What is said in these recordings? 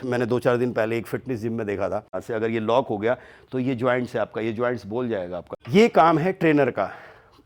मैंने 2-4 दिन पहले एक फिटनेस जिम में देखा था, ऐसे अगर ये लॉक हो गया तो ये जॉइंट्स है आपका, ये जॉइंट्स बोल जाएगा आपका। ये काम है ट्रेनर का,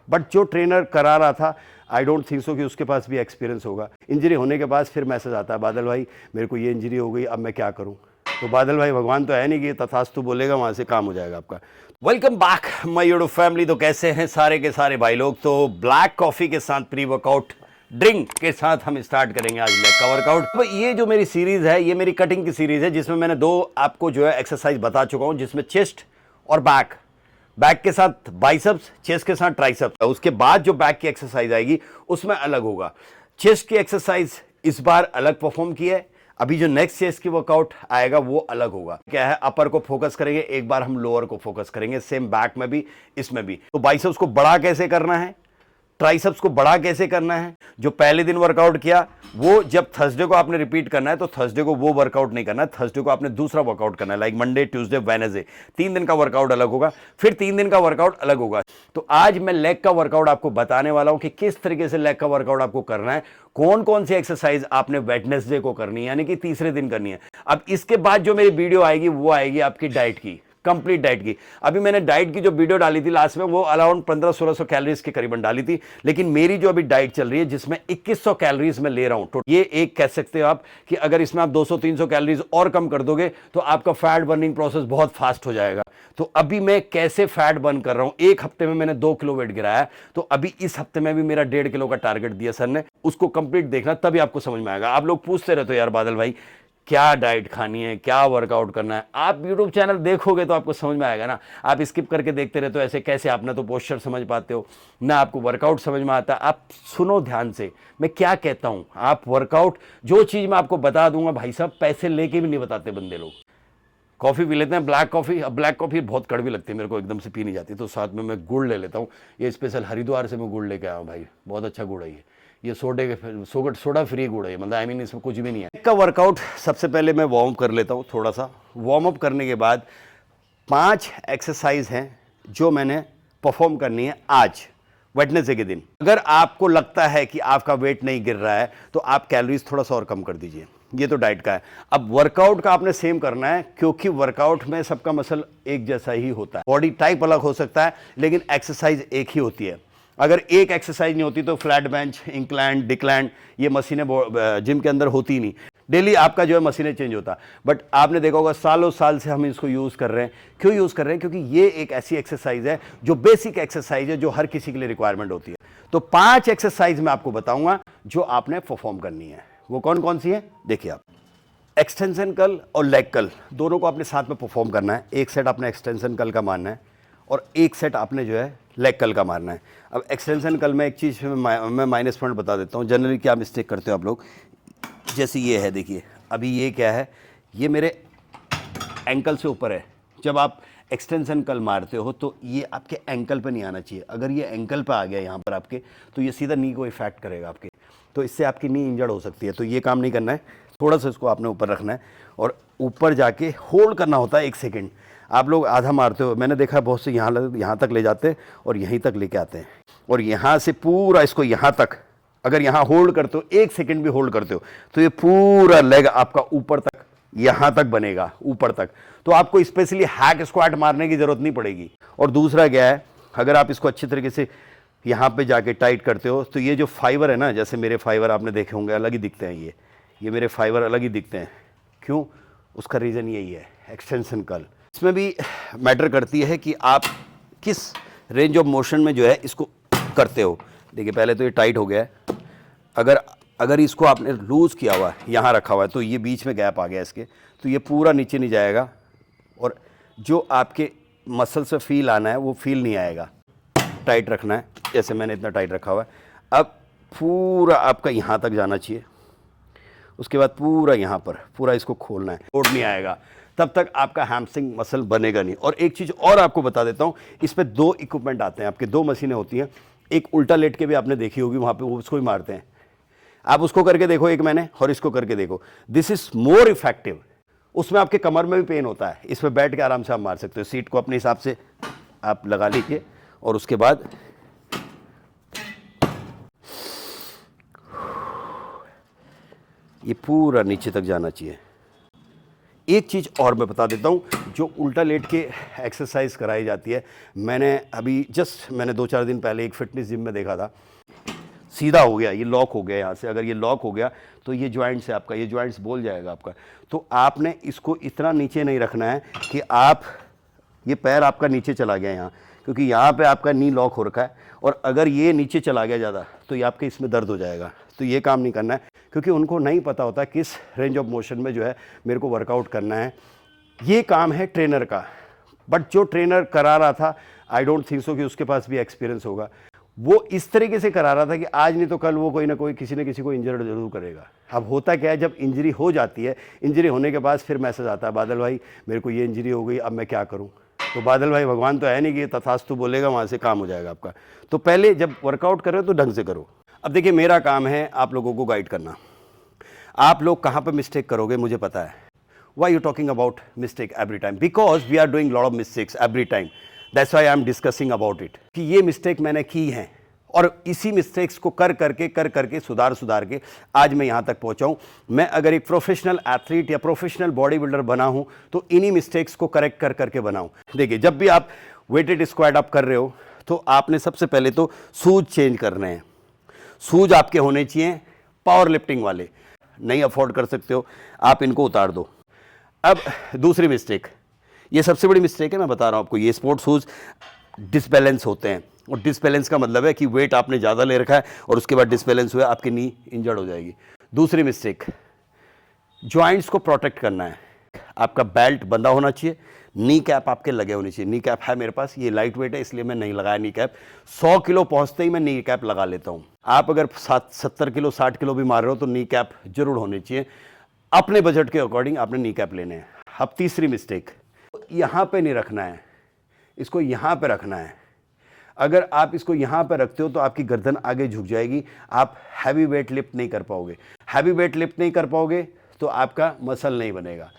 बट जो ट्रेनर करा रहा था आई डोंट थिंक सो कि उसके पास भी एक्सपीरियंस होगा। इंजरी होने के बाद फिर मैसेज आता है, बादल भाई मेरे को ये इंजरी हो गई, अब मैं क्या करूं। तो बादल भाई भगवान तो है नहीं कि तथास्तु बोलेगा वहां से काम हो जाएगा आपका। Welcome back my YouTube family. तो कैसे हैं सारे के सारे भाई लोग। तो ब्लैक कॉफी के साथ प्री वर्कआउट ड्रिंक के साथ हम स्टार्ट करेंगे आज लेग का वर्कआउट। तो ये जो मेरी सीरीज है, ये मेरी कटिंग की सीरीज है, जिसमें मैंने 2 आपको जो है एक्सरसाइज बता चुका हूं, जिसमें चेस्ट और बैक के साथ बाइसेप्स, चेस्ट के साथ ट्राइसेप्स। उसके बाद जो बैक की एक्सरसाइज आएगी उसमें अलग होगा। चेस्ट की एक्सरसाइज इस बार अलग परफॉर्म की है, अभी जो नेक्स्ट चेस्ट की वर्कआउट आएगा वो अलग होगा। क्या है, अपर को फोकस करेंगे, एक बार हम लोअर को फोकस करेंगे, सेम बैक में भी इसमें भी। तो बाइसेप्स को बड़ा कैसे करना है, ट्राइसेप्स को बड़ा कैसे करना है। जो पहले दिन वर्कआउट किया वो जब थर्सडे को आपने रिपीट करना है तो थर्सडे को वो वर्कआउट नहीं करना है, थर्सडे को आपने दूसरा वर्कआउट करना है, लाइक मंडे, ट्यूसडे, वेडनेसडे। 3 दिन का वर्कआउट अलग होगा, फिर 3 दिन का वर्कआउट अलग होगा। तो आज मैं लेग का वर्कआउट आपको बताने वाला हूं कि किस तरीके से लेग का वर्कआउट आपको करना है, कौन कौन सी एक्सरसाइज आपने वेडनेसडे को करनी है, यानी कि तीसरे दिन करनी है। अब इसके बाद जो मेरी वीडियो आएगी वो आएगी आपकी डाइट की, कंप्लीट डाइट की। अभी मैंने डाइट की जो वीडियो डाली थी लास्ट में वो अराउंड 1500-1600 कैलोरीज के करीबन डाली थी, लेकिन मेरी जो अभी डाइट चल रही है जिसमें 2100 कैलोरीज में ले रहा हूं। तो ये एक कह सकते हो आप कि अगर इसमें आप 200-300 कैलोरीज और कम कर दोगे तो आपका फैट बर्निंग प्रोसेस बहुत फास्ट हो जाएगा। तो अभी मैं कैसे फैट बर्न कर रहा हूं, एक हफ्ते में मैंने 2 किलो वेट गिराया, तो अभी इस हफ्ते में भी मेरा 1.5 किलो का टारगेट दिया सर ने, उसको कंप्लीट देखना तभी आपको समझ में आएगा। आप लोग पूछते रहते हो यार बादल भाई क्या डाइट खानी है, क्या वर्कआउट करना है। आप YouTube चैनल देखोगे तो आपको समझ में आएगा ना। आप स्किप करके देखते रहते हो ऐसे कैसे, आप ना तो पोस्चर समझ पाते हो ना आपको वर्कआउट समझ में आता है। आप सुनो ध्यान से मैं क्या कहता हूं। आप वर्कआउट जो चीज मैं आपको बता दूंगा भाई साहब, पैसे लेके भी नहीं बताते बंदे लोग। कॉफी पी लेते हैं ब्लैक कॉफी, अब ब्लैक कॉफी बहुत कड़वी लगती है मेरे को, एकदम से पी नहीं जाती, तो साथ में मैं गुड़ ले लेता हूँ। ये स्पेशल हरिद्वार से मैं गुड़ लेके आया हूँ भाई, बहुत अच्छा गुड़ है ये सोडा फ्री गुड़ है, मतलब आई मीन इसमें कुछ भी नहीं है। का वर्कआउट सबसे पहले मैं वार्म अप कर लेता हूँ थोड़ा सा। वार्म अप करने के बाद 5 एक्सरसाइज हैं जो मैंने परफॉर्म करनी है आज वेडनेसडे के दिन। अगर आपको लगता है कि आपका वेट नहीं गिर रहा है तो आप कैलोरीज थोड़ा सा और कम कर दीजिए। ये तो डाइट का है। अब वर्कआउट का आपने सेम करना है, क्योंकि वर्कआउट में सबका मसल एक जैसा ही होता है, बॉडी टाइप अलग हो सकता है लेकिन एक्सरसाइज एक ही होती है। अगर एक एक्सरसाइज नहीं होती तो फ्लैट बेंच, इंक्लाइन, डिक्लाइन, ये मशीनें जिम के अंदर होती ही नहीं। डेली आपका जो है मशीनें चेंज होता, बट आपने देखा होगा सालों साल से हम इसको यूज़ कर रहे हैं। क्यों यूज़ कर रहे हैं? क्योंकि ये एक ऐसी एक्सरसाइज है जो बेसिक एक्सरसाइज है, जो हर किसी के लिए रिक्वायरमेंट होती है। तो 5 एक्सरसाइज मैं आपको बताऊंगा जो आपने परफॉर्म करनी है। वो कौन कौन सी है देखिए आप। एक्सटेंशन कर्ल और लेग कर्ल दोनों को आपने साथ में परफॉर्म करना है। एक सेट आपने एक्सटेंशन कर्ल का मारना है और एक सेट आपने जो है लेग कर्ल का मारना है। अब एक्सटेंशन कर्ल में एक चीज़ मैं माइनस पॉइंट बता देता हूँ, जनरली क्या मिस्टेक करते हो आप लोग। जैसे ये है, देखिए अभी ये क्या है, ये मेरे एंकल से ऊपर है। जब आप एक्सटेंशन कर्ल मारते हो तो ये आपके एंकल पे नहीं आना चाहिए। अगर ये एंकल पे आ गया यहाँ पर आपके, तो ये सीधा नी को इफेक्ट करेगा आपके, तो इससे आपकी नी इंजर्ड हो सकती है। तो ये काम नहीं करना है, थोड़ा सा इसको आपने ऊपर रखना है और ऊपर जाके होल्ड करना होता है 1 सेकेंड। आप लोग आधा मारते हो, मैंने देखा बहुत से यहाँ तक ले जाते हैं और यहीं तक लेके आते हैं, और यहाँ से पूरा इसको यहाँ तक, अगर यहाँ होल्ड करते हो 1 सेकेंड भी होल्ड करते हो तो ये पूरा लेग आपका ऊपर तक, यहाँ तक बनेगा, ऊपर तक। तो आपको स्पेशली हैक स्क्वाट मारने की जरूरत नहीं पड़ेगी। और दूसरा क्या है, अगर आप इसको अच्छी तरीके से यहाँ पे जाके टाइट करते हो तो ये जो फाइबर है ना, जैसे मेरे फाइबर आपने देखे होंगे अलग ही दिखते हैं, ये मेरे फाइबर अलग ही दिखते हैं। क्यों? उसका रीज़न यही है, एक्सटेंशन कर्ल। इसमें भी मैटर करती है कि आप किस रेंज ऑफ मोशन में जो है इसको करते हो। देखिए पहले तो ये टाइट हो गया है, अगर इसको आपने लूज़ किया हुआ है, यहाँ रखा हुआ है, तो ये बीच में गैप आ गया इसके, तो ये पूरा नीचे नहीं जाएगा और जो आपके मसल से फील आना है वो फील नहीं आएगा। टाइट रखना है, जैसे मैंने इतना टाइट रखा हुआ है। अब पूरा आपका यहाँ तक जाना चाहिए, उसके बाद पूरा यहाँ पर पूरा इसको खोलना है, लोड नहीं आएगा, तब तक आपका हैमस्ट्रिंग मसल बनेगा नहीं। और एक चीज़ और आपको बता देता हूँ, इस पर 2 इक्विपमेंट आते हैं आपके, 2 मशीनें होती हैं। एक उल्टा लेट के भी आपने देखी होगी, वहाँ पे वो उसको ही मारते हैं। आप उसको करके देखो एक मैंने, और इसको करके देखो, दिस इज मोर इफेक्टिव। उसमें आपके कमर में भी पेन होता है, इसमें बैठ के आराम से आप मार सकते हो। सीट को अपने हिसाब से आप लगा लीजिए और उसके बाद ये पूरा नीचे तक जाना चाहिए। एक चीज़ और मैं बता देता हूँ, जो उल्टा लेट के एक्सरसाइज कराई जाती है, मैंने अभी मैंने 2-4 दिन पहले एक फिटनेस जिम में देखा था, सीधा हो गया, ये लॉक हो गया यहाँ से। अगर ये लॉक हो गया तो ये जॉइंट्स है आपका, ये जॉइंट्स बोल जाएगा आपका। तो आपने इसको इतना नीचे नहीं रखना है कि आप, ये पैर आपका नीचे चला गया यहाँ, क्योंकि यहाँ पे आपका नी लॉक हो रखा है, और अगर ये नीचे चला गया ज़्यादा तो ये आपके इसमें दर्द हो जाएगा। तो ये काम नहीं करना है, क्योंकि उनको नहीं पता होता किस रेंज ऑफ मोशन में जो है मेरे को वर्कआउट करना है। ये काम है ट्रेनर का, बट जो ट्रेनर करा रहा था, आई डोंट थिंक सो कि उसके पास भी एक्सपीरियंस होगा। वो इस तरीके से करा रहा था कि आज नहीं तो कल वो कोई ना कोई किसी न किसी को इंजर्ड जरूर करेगा। अब होता क्या है, जब इंजरी हो जाती है, इंजरी होने के बाद फिर मैसेज आता है, बादल भाई मेरे को ये इंजरी हो गई, अब मैं क्या करूं। तो बादल भाई भगवान तो है नहीं कि तथास्तु बोलेगा वहाँ से काम हो जाएगा आपका। तो पहले जब वर्कआउट कर रहे हो तो ढंग से करो। अब देखिए, मेरा काम है आप लोगों को गाइड करना। आप लोग कहाँ पर मिस्टेक करोगे मुझे पता है। Why you talking about mistake every time? Because we are doing lot of mistakes every time. That's why I am discussing about it. कि ये मिस्टेक मैंने की है, और इसी मिस्टेक्स को कर करके सुधार के आज मैं यहाँ तक पहुँचा हूँ। मैं अगर एक प्रोफेशनल एथलीट या प्रोफेशनल बॉडी बिल्डर बना हूँ तो इन्हीं मिस्टेक्स को करेक्ट करके बनाऊँ। देखिए, जब भी आप वेटेड स्क्वाट अप कर रहे हो तो आपने सबसे पहले तो शूज चेंज करने हैं। शूज आपके होने चाहिए पावर लिफ्टिंग वाले। नहीं अफोर्ड कर सकते हो आप इनको उतार दो। अब दूसरी मिस्टेक, ये सबसे बड़ी मिस्टेक है, मैं बता रहा हूँ आपको। ये स्पोर्ट्स शूज़ डिसबैलेंस होते हैं, और डिसबैलेंस का मतलब है कि वेट आपने ज़्यादा ले रखा है और उसके बाद डिसबैलेंस हुआ, आपकी नी इंजर्ड हो जाएगी। दूसरी मिस्टेक, जॉइंट्स को प्रोटेक्ट करना है। आपका बेल्ट बंधा होना चाहिए, नी कैप आपके लगे होनी चाहिए। नी कैप है मेरे पास, ये लाइट वेट है इसलिए मैं नहीं लगाया नी कैप। 100 किलो पहुँचते ही मैं नी कैप लगा लेता हूँ। आप अगर 70 किलो 60 किलो भी मार रहे हो तो नी कैप जरूर होनी चाहिए। अपने बजट के अकॉर्डिंग आपने नी कैप लेने हैं। अब तीसरी मिस्टेक, यहाँ पे नहीं रखना है, इसको यहाँ पे रखना है। अगर आप इसको यहाँ पे रखते हो तो आपकी गर्दन आगे झुक जाएगी, आप हैवी वेट लिफ्ट नहीं कर पाओगे। हैवी वेट लिफ्ट नहीं कर पाओगे तो आपका मसल नहीं बनेगा।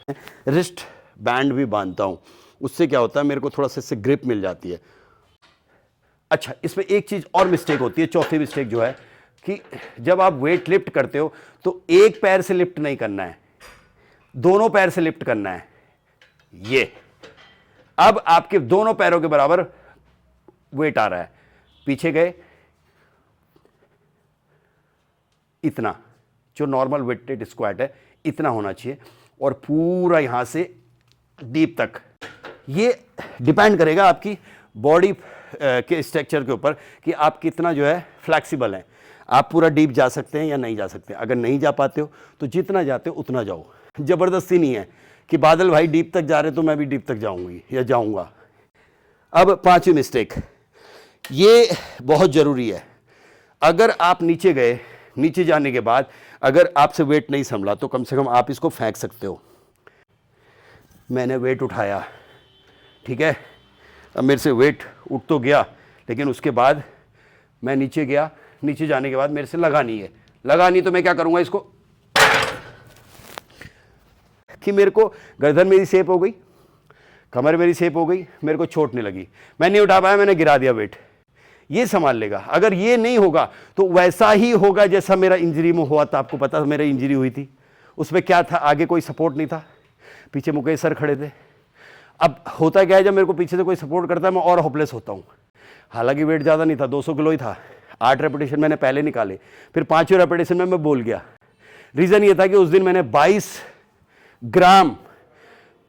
रिस्ट बैंड भी बांधता हूँ, उससे क्या होता है, मेरे को थोड़ा सा इससे ग्रिप मिल जाती है। अच्छा, इसमें एक चीज़ और मिस्टेक होती है, चौथी मिस्टेक जो है कि जब आप वेट लिफ्ट करते हो तो एक पैर से लिफ्ट नहीं करना है, दोनों पैर से लिफ्ट करना है। ये अब आपके दोनों पैरों के बराबर वेट आ रहा है, पीछे गए, इतना जो नॉर्मल वेटेड स्क्वाट है इतना होना चाहिए, और पूरा यहां से डीप तक। ये डिपेंड करेगा आपकी बॉडी के स्ट्रक्चर के ऊपर कि आप कितना जो है फ्लैक्सिबल हैं। आप पूरा डीप जा सकते हैं या नहीं जा सकते। अगर नहीं जा पाते हो तो जितना जाते हो उतना जाओ। ज़बरदस्ती नहीं है कि बादल भाई डीप तक जा रहे तो मैं भी डीप तक जाऊंगी या जाऊंगा। अब पांचवी मिस्टेक, ये बहुत ज़रूरी है। अगर आप नीचे गए, नीचे जाने के बाद अगर आपसे वेट नहीं संभला तो कम से कम आप इसको फेंक सकते हो। मैंने वेट उठाया, ठीक है, अब मेरे से वेट उठ तो गया, लेकिन उसके बाद मैं नीचे गया, नीचे जाने के बाद मेरे से लगा नहीं है। लगा नहीं तो मैं क्या करूंगा, इसको कि मेरे को गर्दन मेरी सेप हो गई, कमर मेरी सेप हो गई, मेरे को चोट नहीं लगी, मैं नहीं उठा पाया, मैंने गिरा दिया वेट। ये संभाल लेगा। अगर ये नहीं होगा तो वैसा ही होगा जैसा मेरा इंजरी में हुआ था। आपको पता मेरा इंजरी हुई थी, उसमें क्या था, आगे कोई सपोर्ट नहीं था, पीछे मुकेश सर खड़े थे। अब होता क्या है, जब मेरे को पीछे से कोई सपोर्ट करता है मैं और होपलेस होता हूँ। हालांकि वेट ज़्यादा नहीं था, 200 किलो ही था। 8 रेपिटेशन मैंने पहले निकाले, फिर 5वें रेपिटेशन में मैं बोल गया। रीज़न ये था कि उस दिन मैंने 22 ग्राम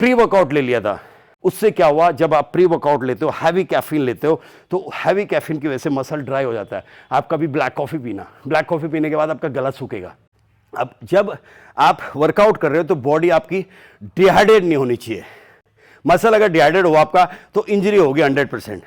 प्री वर्कआउट ले लिया था। उससे क्या हुआ, जब आप प्री वर्कआउट लेते हो, हैवी कैफीन लेते हो, तो हैवी कैफीन की वजह से मसल ड्राई हो जाता है। आप कभी ब्लैक कॉफ़ी पीना, ब्लैक कॉफ़ी पीने के बाद आपका गला सूखेगा। अब जब आप वर्कआउट कर रहे हो तो बॉडी आपकी डिहाइड्रेट नहीं होनी चाहिए। मसल अगर डिहाइड्रेट हो आपका तो इंजरी होगी 100%।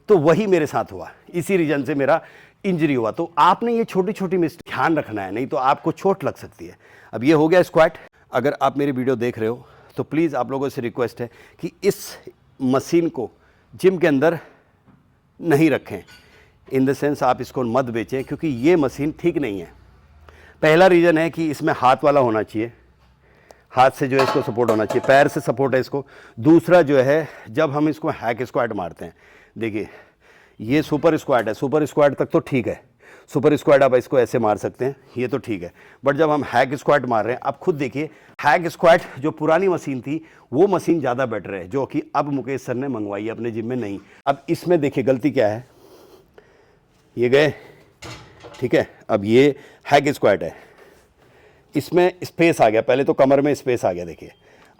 तो वही मेरे साथ हुआ, इसी रीजन से मेरा इंजरी हुआ। तो आपने ये छोटी छोटी मिस्टेक ध्यान रखना है, नहीं तो आपको चोट लग सकती है। अब ये हो गया स्क्वाट। अगर आप मेरी वीडियो देख रहे हो तो प्लीज़ आप लोगों से रिक्वेस्ट है कि इस मशीन को जिम के अंदर नहीं रखें। इन द सेंस आप इसको मत बेचें, क्योंकि ये मशीन ठीक नहीं है। पहला रीज़न है कि इसमें हाथ वाला होना चाहिए, हाथ से जो है इसको सपोर्ट होना चाहिए, पैर से सपोर्ट है इसको। दूसरा जो है, जब हम इसको हैक स्क्वाट मारते हैं, देखिए ये सुपर स्क्वाट है, सुपर स्क्वाट तक तो ठीक है। सुपर स्क्वाट आप इसको ऐसे मार सकते हैं, ये तो ठीक है। बट जब हम हैक स्क्वाट मार रहे हैं, आप खुद देखिए, हैक स्क्वाट जो पुरानी मशीन थी वो मशीन ज़्यादा बेटर है, जो कि अब मुकेश सर ने मंगवाई है अपने जिम में। नहीं, अब इसमें देखिए गलती क्या है, ये गए, ठीक है। अब ये हैक स्क्वाट है, इसमें स्पेस आ गया, पहले तो कमर में स्पेस आ गया देखिए।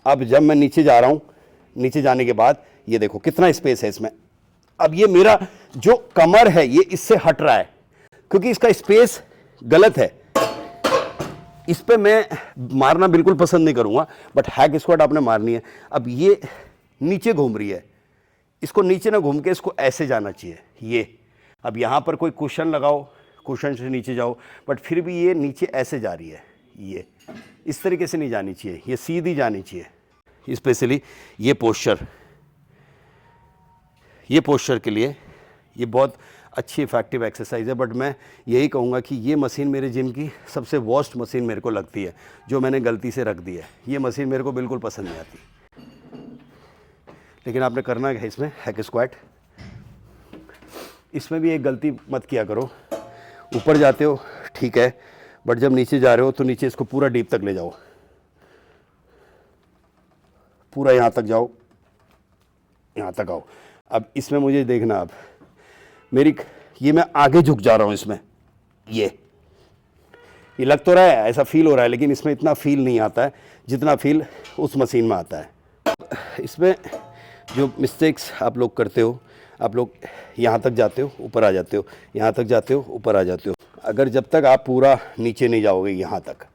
अब जब मैं नीचे जा रहा हूँ, नीचे जाने के बाद ये देखो कितना स्पेस है इसमें। अब ये मेरा जो कमर है ये इससे हट रहा है, क्योंकि इसका स्पेस गलत है। इस पे मैं मारना बिल्कुल पसंद नहीं करूंगा, बट हैक स्क्वाट आपने मारनी है। अब ये नीचे घूम रही है, इसको नीचे ना घूम के इसको ऐसे जाना चाहिए, ये। अब यहाँ पर कोई कुशन लगाओ, कुशन से नीचे जाओ, बट फिर भी ये नीचे ऐसे जा रही है, ये इस तरीके से नहीं जानी चाहिए, ये सीधी जानी चाहिए। स्पेशली ये पोस्चर के लिए ये बहुत अच्छी इफेक्टिव एक्सरसाइज है। बट मैं यही कहूँगा कि ये मशीन मेरे जिम की सबसे वर्स्ट मशीन मेरे को लगती है, जो मैंने गलती से रख दी है। ये मशीन मेरे को बिल्कुल पसंद नहीं आती। लेकिन आपने करना है इसमें हैक स्क्वाट, इसमें भी एक गलती मत किया करो। ऊपर जाते हो ठीक है, बट जब नीचे जा रहे हो तो नीचे इसको पूरा डीप तक ले जाओ, पूरा यहाँ तक जाओ, यहाँ तक आओ। अब इसमें मुझे देखना, अब मेरी ये मैं आगे झुक जा रहा हूँ इसमें, ये लग तो रहा है, ऐसा फील हो रहा है, लेकिन इसमें इतना फील नहीं आता है जितना फील उस मशीन में आता है। इसमें जो मिस्टेक्स आप लोग करते हो, आप लोग यहाँ तक जाते हो, ऊपर आ जाते हो, यहाँ तक जाते हो, ऊपर आ जाते हो। अगर जब तक आप पूरा नीचे नहीं जाओगे यहाँ तक,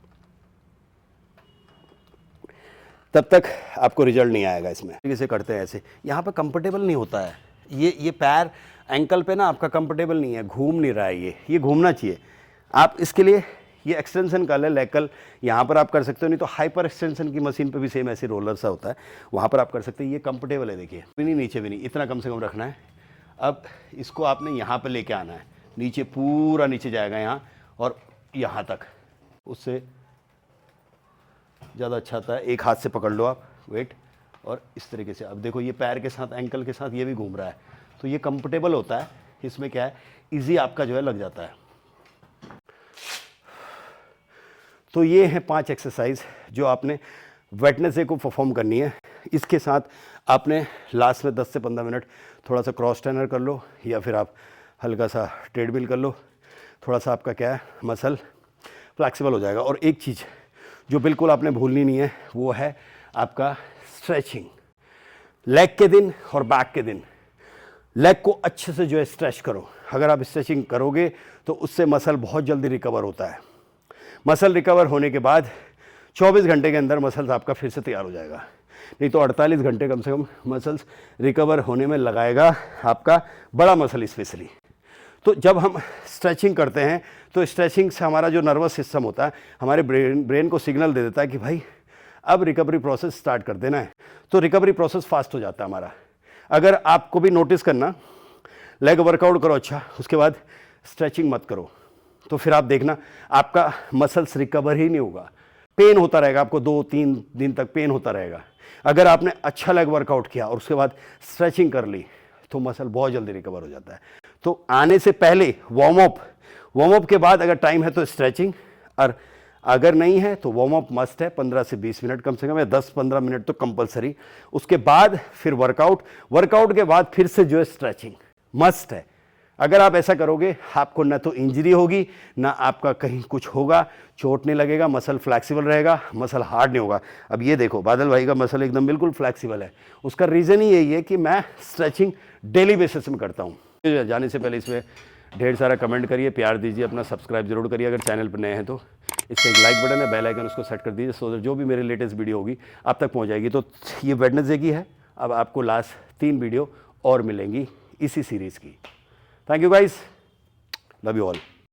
तब तक आपको रिजल्ट नहीं आएगा। इसमें कैसे करते हैं ऐसे, यहाँ पे कंफर्टेबल नहीं होता है, ये पैर एंकल पे ना आपका कंफर्टेबल नहीं है, घूम नहीं रहा है, ये घूमना चाहिए। आप इसके लिए ये एक्सटेंशन कल है, लेग कल यहाँ पर आप कर सकते हो, नहीं तो हाइपर एक्सटेंशन की मशीन पे भी सेम ऐसे रोलर सा होता है, वहाँ पर आप कर सकते हैं। ये कंफर्टेबल है, देखिए, भी नहीं नीचे भी नहीं, इतना कम से कम रखना है। अब इसको आपने यहाँ पर लेके आना है, नीचे पूरा नीचे जाएगा यहाँ और यहाँ तक, उससे ज़्यादा अच्छा आता है। एक हाथ से पकड़ लो आप वेट, और इस तरीके से। अब देखो ये पैर के साथ, एंकल के साथ ये भी घूम रहा है, तो ये कंफर्टेबल होता है। इसमें क्या है, इजी आपका जो है लग जाता है। तो ये हैं 5 एक्सरसाइज जो आपने वेडनेसडे को परफॉर्म करनी है। इसके साथ आपने लास्ट में 10 से 15 मिनट थोड़ा सा क्रॉस ट्रेनर कर लो, या फिर आप हल्का सा ट्रेडमिल कर लो, थोड़ा सा आपका क्या है मसल फ्लैक्सिबल हो जाएगा। और एक चीज़ जो बिल्कुल आपने भूलनी नहीं है, वो है आपका स्ट्रेचिंग। लेग के दिन और बैक के दिन लेग को अच्छे से जो है स्ट्रेच करो। अगर आप स्ट्रेचिंग करोगे तो उससे मसल बहुत जल्दी रिकवर होता है। मसल रिकवर होने के बाद 24 घंटे के अंदर मसल्स आपका फिर से तैयार हो जाएगा, नहीं तो 48 घंटे कम से कम मसल्स रिकवर होने में लगाएगा आपका बड़ा मसल स्पेशली। तो जब हम स्ट्रेचिंग करते हैं तो स्ट्रेचिंग से हमारा जो नर्वस सिस्टम होता है, हमारे ब्रेन को सिग्नल दे देता है कि भाई अब रिकवरी प्रोसेस स्टार्ट कर देना है, तो रिकवरी प्रोसेस फास्ट हो जाता है हमारा। अगर आपको भी नोटिस करना, लेग वर्कआउट करो अच्छा, उसके बाद स्ट्रेचिंग मत करो, तो फिर आप देखना आपका मसल्स रिकवर ही नहीं होगा, पेन होता रहेगा, आपको 2-3 दिन तक पेन होता रहेगा। अगर आपने अच्छा लेग वर्कआउट किया और उसके बाद स्ट्रेचिंग कर ली तो मसल बहुत जल्दी रिकवर हो जाता है। तो आने से पहले वार्म अप के बाद अगर टाइम है तो स्ट्रेचिंग, और अगर नहीं है तो वार्म अप मस्ट है, 15 से 20 मिनट कम से कम, या 10-15 मिनट तो कंपलसरी। उसके बाद फिर वर्कआउट के बाद फिर से जो है स्ट्रेचिंग मस्ट है। अगर आप ऐसा करोगे आपको ना तो इंजरी होगी, ना आपका कहीं कुछ होगा, चोट नहीं लगेगा, मसल फ्लैक्सिबल रहेगा, मसल हार्ड नहीं होगा। अब ये देखो बादल भाई का मसल एकदम बिल्कुल फ्लैक्सिबल है, उसका रीज़न ही यही है कि मैं स्ट्रेचिंग डेली बेसिस में करता हूँ। जाने से पहले इसमें ढेर सारा कमेंट करिए, प्यार दीजिए, अपना सब्सक्राइब जरूर करिए। अगर चैनल पर नए हैं तो इसका एक लाइक बटन है, बेल आइकन उसको सेट कर दीजिए, सो जो भी मेरे लेटेस्ट वीडियो होगी आप तक पहुंच जाएगी। तो ये वेडनेसडे की है, अब आपको लास्ट 3 वीडियो और मिलेंगी इसी सीरीज़ की। Thank you guys, love you all.